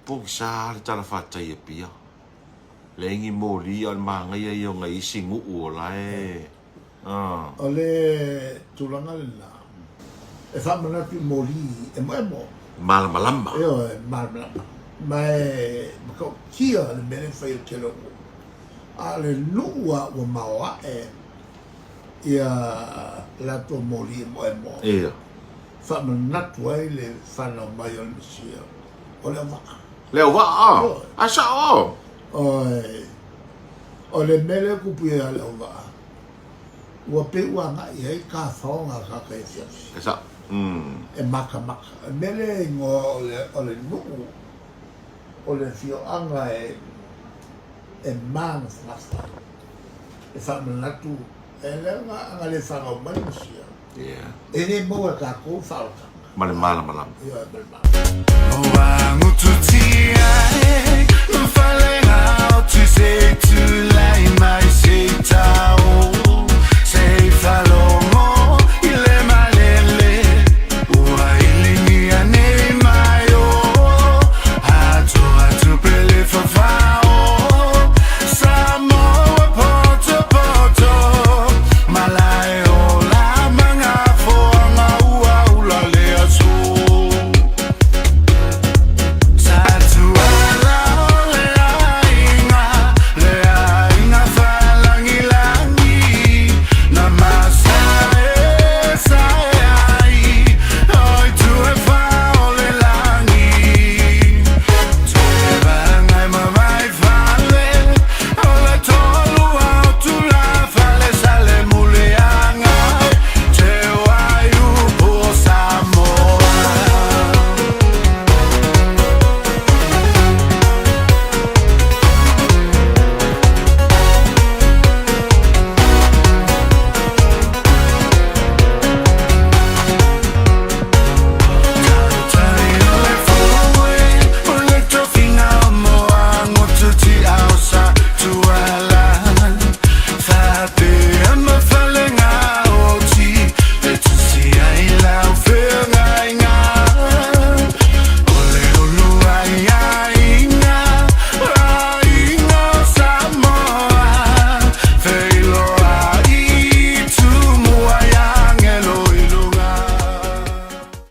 Pung sa tala fata ia pia. Lengi moli al manga ia yo ngai singu ulai. Ole tulanga la. E fa mana pi moli e mo. Malama. Io malama. Mai ko kia le mele fai telo. Ale lua o maoa ia la to moli mo. Ia. Fa mana tuai le fa no mai o sia. Ole va. LEAUVAA. Asa o. Ole mele kupu ia LEAUVAA. Ua pe ua ngai hei ka whaonga ka kai fiasi. Esa. E maka. Mele ngo ole nuu. Ole fio anga e mana whasa. E whamanatu. E leonga anga le whangau manusia. Ia. E ne moa ka kou whaoka. Malama. Ia, malama.